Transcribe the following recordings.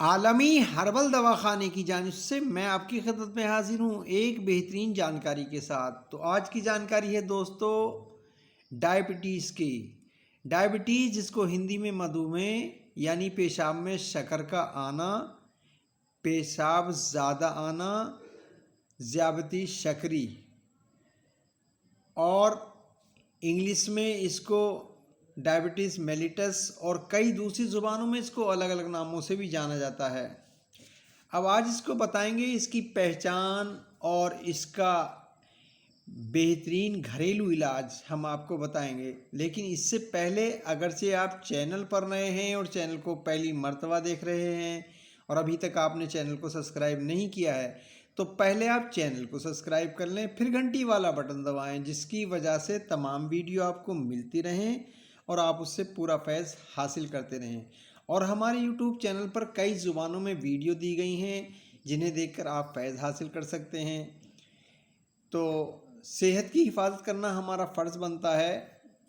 عالمی ہربل دواخانے کی جانب سے میں آپ کی خدمت میں حاضر ہوں ایک بہترین جانکاری کے ساتھ۔ تو آج کی جانکاری ہے دوستو ڈائبٹیز کی۔ ڈائبٹیز جس کو ہندی میں مدھومیہ یعنی پیشاب میں شکر کا آنا، پیشاب زیادہ آنا، ذیابطی شکری، اور انگلش میں اس کو ڈائبٹیز میلیٹس اور کئی دوسری زبانوں میں اس کو الگ الگ ناموں سے بھی جانا جاتا ہے۔ اب آج اس کو بتائیں گے اس کی پہچان اور اس کا بہترین گھریلو علاج ہم آپ کو بتائیں گے، لیکن اس سے پہلے اگرچہ آپ چینل پر نئے ہیں اور چینل کو پہلی مرتبہ دیکھ رہے ہیں اور ابھی تک آپ نے چینل کو سبسکرائب نہیں کیا ہے تو پہلے آپ چینل کو سبسکرائب کر لیں، پھر گھنٹی والا بٹن دبائیں، جس کی وجہ سے تمام ویڈیو آپ کو ملتی رہیں اور آپ اس سے پورا فیض حاصل کرتے رہیں۔ اور ہمارے یوٹیوب چینل پر کئی زبانوں میں ویڈیو دی گئی ہیں جنہیں دیکھ کر آپ فیض حاصل کر سکتے ہیں۔ تو صحت کی حفاظت کرنا ہمارا فرض بنتا ہے،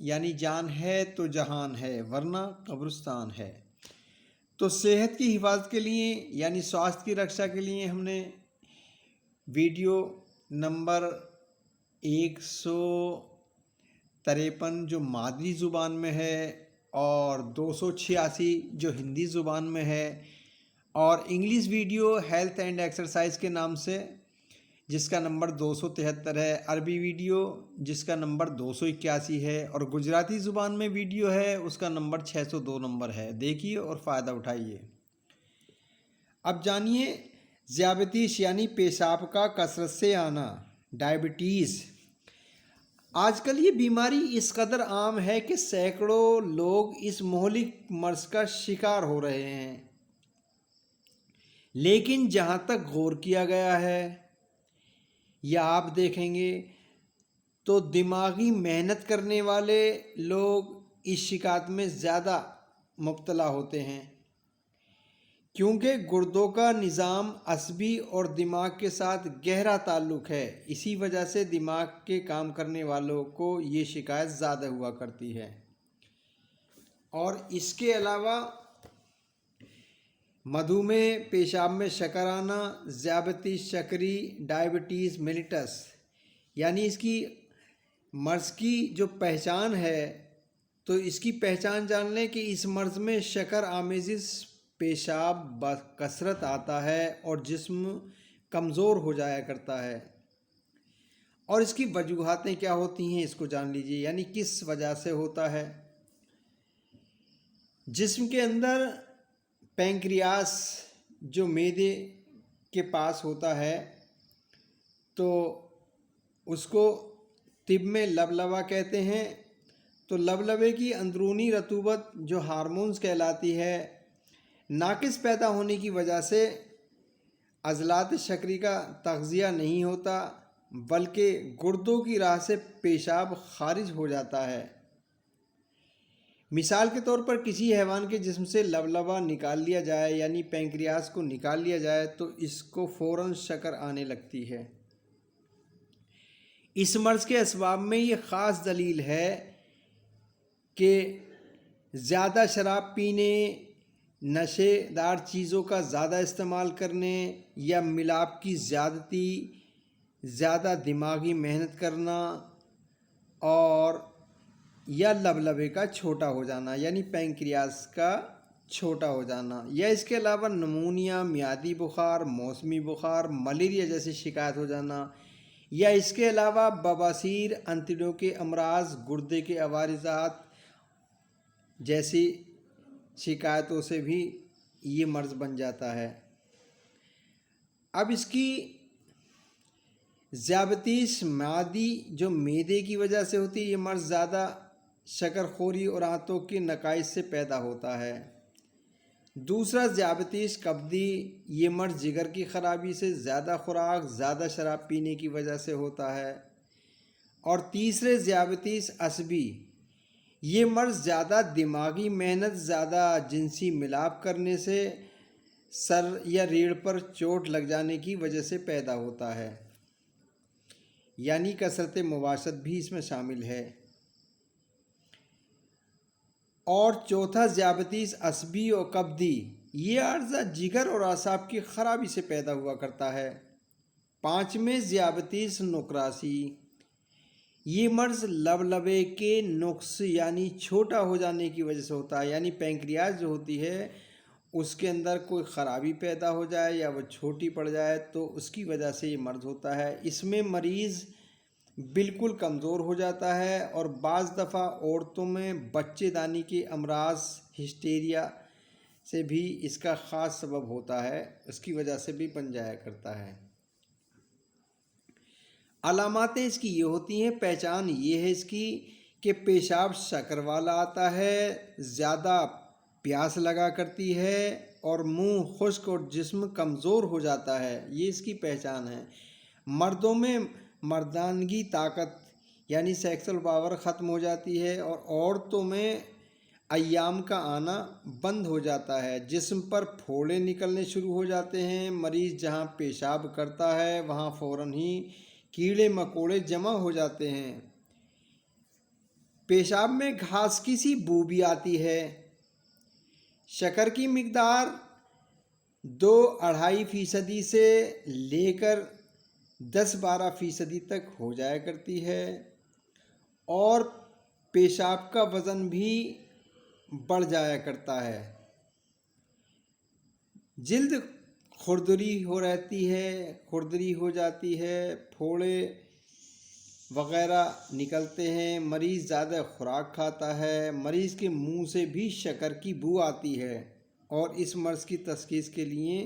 یعنی جان ہے تو جہان ہے ورنہ قبرستان ہے۔ تو صحت کی حفاظت کے لیے یعنی سواستھ کی رکشا کے لیے ہم نے ویڈیو نمبر 153 جو مادری زبان میں ہے اور 286 جو ہندی زبان میں ہے، اور English video health and exercise کے نام سے جس کا نمبر 273 ہے، عربی ویڈیو جس کا نمبر 281 ہے، اور گجراتی زبان میں ویڈیو ہے اس کا نمبر 602 نمبر ہے۔ دیکھیے اور فائدہ اٹھائیے۔ اب جانیے ذیابطیس یعنی پیشاب کا کثرت سے آنا، ڈائبٹیز۔ آج کل یہ بیماری اس قدر عام ہے کہ سینکڑوں لوگ اس مہلک مرض کا شکار ہو رہے ہیں، لیکن جہاں تک غور کیا گیا ہے یا آپ دیکھیں گے تو دماغی محنت کرنے والے لوگ اس شکایت میں زیادہ مبتلا ہوتے ہیں، کیونکہ گردوں کا نظام عصبی اور دماغ کے ساتھ گہرا تعلق ہے۔ اسی وجہ سے دماغ کے کام کرنے والوں کو یہ شکایت زیادہ ہوا کرتی ہے۔ اور اس کے علاوہ مدھومیہ، پیشاب میں شکر آنا، ذیابطی شکری، ڈائبٹیز میلیٹس، یعنی اس کی مرض کی جو پہچان ہے تو اس کی پہچان جان لیں کہ اس مرض میں شکر آمیز پیشاب بکثرت آتا ہے اور جسم کمزور ہو جایا کرتا ہے۔ اور اس کی وجوہاتیں کیا ہوتی ہیں اس کو جان لیجیے، یعنی کس وجہ سے ہوتا ہے۔ جسم کے اندر پینکریاس جو معدے کے پاس ہوتا ہے تو اس کو طب میں لبلبہ کہتے ہیں۔ تو لبلبے کی اندرونی رطوبت جو ہارمونز کہلاتی ہے، ناقص پیدا ہونے کی وجہ سے عضلات شکری کا تغذیہ نہیں ہوتا بلکہ گردوں کی راہ سے پیشاب خارج ہو جاتا ہے۔ مثال کے طور پر کسی حیوان کے جسم سے لبلبہ نکال لیا جائے یعنی پینکریاس کو نکال لیا جائے تو اس کو فوراً شکر آنے لگتی ہے۔ اس مرض کے اسباب میں یہ خاص دلیل ہے کہ زیادہ شراب پینے، نشے دار چیزوں کا زیادہ استعمال کرنے یا ملاپ کی زیادتی، زیادہ دماغی محنت کرنا، اور یا لبلبے کا چھوٹا ہو جانا یعنی پینکریاس کا چھوٹا ہو جانا، یا اس کے علاوہ نمونیا، میادی بخار، موسمی بخار، ملیریا جیسی شکایت ہو جانا، یا اس کے علاوہ بواسیر، انتڑیوں کے امراض، گردے کے عوارضات جیسی شکایتوں سے بھی یہ مرض بن جاتا ہے۔ اب اس کی ذیابطیس معدی جو معدے کی وجہ سے ہوتی ہے، یہ مرض زیادہ شکر خوری اور آنتوں کے نقائص سے پیدا ہوتا ہے۔ دوسرا ذیابطیس کبدی، یہ مرض جگر کی خرابی سے، زیادہ خوراک، زیادہ شراب پینے کی وجہ سے ہوتا ہے۔ اور تیسرے ذیابطیس عصبی، یہ مرض زیادہ دماغی محنت، زیادہ جنسی ملاپ کرنے سے، سر یا ریڑھ پر چوٹ لگ جانے کی وجہ سے پیدا ہوتا ہے، یعنی کثرت مباشرت بھی اس میں شامل ہے۔ اور چوتھا ذیابطیس عصبی اور کبدی، یہ عارضہ جگر اور اعصاب کی خرابی سے پیدا ہوا کرتا ہے۔ 5 ذیابطیس نقراسی، یہ مرض لبلبے کے نقص یعنی چھوٹا ہو جانے کی وجہ سے ہوتا ہے، یعنی پینکریاس جو ہوتی ہے اس کے اندر کوئی خرابی پیدا ہو جائے یا وہ چھوٹی پڑ جائے تو اس کی وجہ سے یہ مرض ہوتا ہے۔ اس میں مریض بالکل کمزور ہو جاتا ہے اور بعض دفعہ عورتوں میں بچے دانی کے امراض ہسٹیریا سے بھی اس کا خاص سبب ہوتا ہے، اس کی وجہ سے بھی بن جایا کرتا ہے۔ علاماتیں اس کی یہ ہوتی ہیں، پہچان یہ ہے اس کی کہ پیشاب شکر والا آتا ہے، زیادہ پیاس لگا کرتی ہے اور منہ خشک اور جسم کمزور ہو جاتا ہے، یہ اس کی پہچان ہے۔ مردوں میں مردانگی طاقت یعنی سیکسل پاور ختم ہو جاتی ہے اور عورتوں میں ایام کا آنا بند ہو جاتا ہے، جسم پر پھوڑے نکلنے شروع ہو جاتے ہیں، مریض جہاں پیشاب کرتا ہے وہاں فوراً ہی کیڑے مکوڑے جمع ہو جاتے ہیں، پیشاب میں گھاس کی سی بو بھی آتی ہے، شکر کی مقدار 2-2.5% سے لے کر 10-12% تک ہو جایا کرتی ہے اور پیشاب کا وزن بھی بڑھ جایا کرتا ہے، جلد کھردری ہو جاتی ہے، پھوڑے وغیرہ نکلتے ہیں، مریض زیادہ خوراک کھاتا ہے، مریض کے منہ سے بھی شکر کی بو آتی ہے اور اس مرض کی تشخیص کے لیے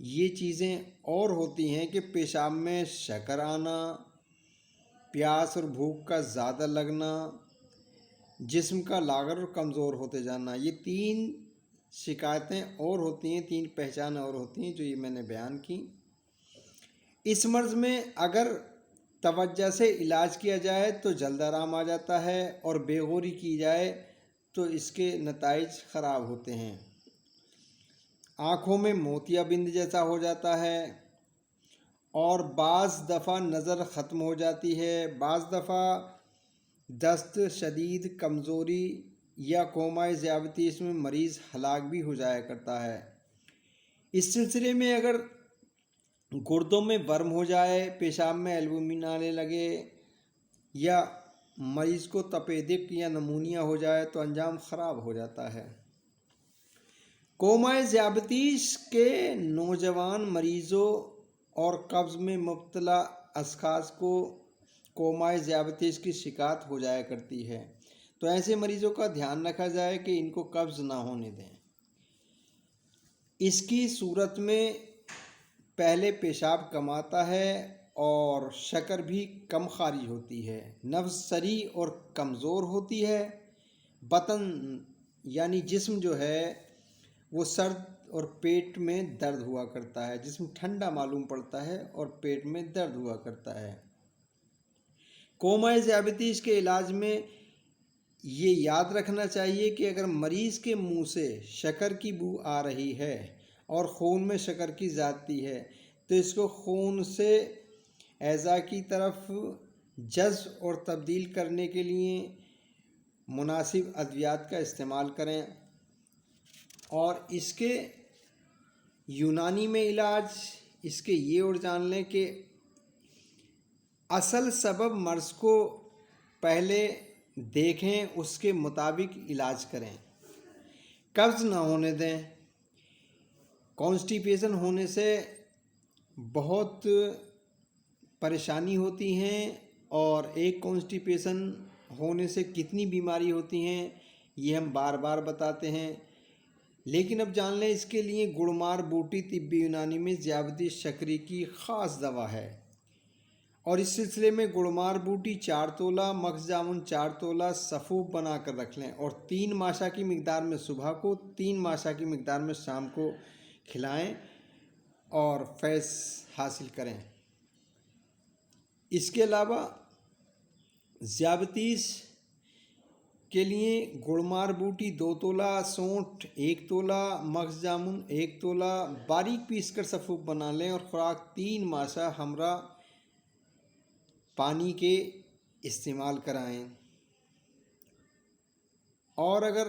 یہ چیزیں اور ہوتی ہیں کہ پیشاب میں شکر آنا، پیاس اور بھوک کا زیادہ لگنا، جسم کا لاغر اور کمزور ہوتے جانا، یہ 3 شکایتیں اور ہوتی ہیں، 3 پہچانیں اور ہوتی ہیں جو یہ میں نے بیان کی۔ اس مرض میں اگر توجہ سے علاج کیا جائے تو جلد آرام آ جاتا ہے اور بے غوری کی جائے تو اس کے نتائج خراب ہوتے ہیں۔ آنکھوں میں موتیا بند جیسا ہو جاتا ہے اور بعض دفعہ نظر ختم ہو جاتی ہے، بعض دفعہ دست شدید، کمزوری یا کوما ذیابطیس میں مریض ہلاک بھی ہو جایا کرتا ہے۔ اس سلسلے میں اگر گردوں میں ورم ہو جائے، پیشاب میں البومن آنے لگے یا مریض کو تپیدق یا نمونیا ہو جائے تو انجام خراب ہو جاتا ہے۔ کوما ذیابطیس کے نوجوان مریضوں اور قبض میں مبتلا اشخاص کو کوما ذیابطیس کی شکایت ہو جایا کرتی ہے، تو ایسے مریضوں کا دھیان رکھا جائے کہ ان کو قبض نہ ہونے دیں۔ اس کی صورت میں پہلے پیشاب کم آتا ہے اور شکر بھی کم خارج ہوتی ہے، نفس سری اور کمزور ہوتی ہے، بطن یعنی جسم جو ہے وہ سرد اور پیٹ میں درد ہوا کرتا ہے، جسم ٹھنڈا معلوم پڑتا ہے اور پیٹ میں درد ہوا کرتا ہے۔ کوما ذیابطیس کے علاج میں یہ یاد رکھنا چاہیے کہ اگر مریض کے منہ سے شکر کی بو آ رہی ہے اور خون میں شکر کی زیادتی ہے تو اس کو خون سے اعضاء کی طرف جذب اور تبدیل کرنے کے لیے مناسب ادویات کا استعمال کریں اور اس کے یونانی میں علاج اس کے یہ اور جان لیں کہ اصل سبب مرض کو پہلے دیکھیں، اس کے مطابق علاج کریں، قبض نہ ہونے دیں۔ کانسٹیپیشن ہونے سے بہت پریشانی ہوتی ہیں اور ایک کانسٹیپیشن ہونے سے کتنی بیماری ہوتی ہیں یہ ہم بار بار بتاتے ہیں، لیکن اب جان لیں اس کے لیے گڑمار بوٹی طب یونانی میں ذیابطیس شکری کی خاص دوا ہے اور اس سلسلے میں گڑمار بوٹی 4 تولہ، مغز جامن 4 تولہ سفوف بنا کر رکھ لیں اور 3 ماشا کی مقدار میں صبح کو، 3 ماشا کی مقدار میں شام کو کھلائیں اور فیض حاصل کریں۔ اس کے علاوہ ذیابطیس کے لیے گڑمار بوٹی 2 تولہ، سونٹھ 1 تولہ، مغز جامن 1 تولہ باریک پیس کر سفوف بنا لیں اور خوراک 3 ماشا ہمراہ پانی کے استعمال کرائیں۔ اور اگر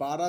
12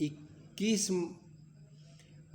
21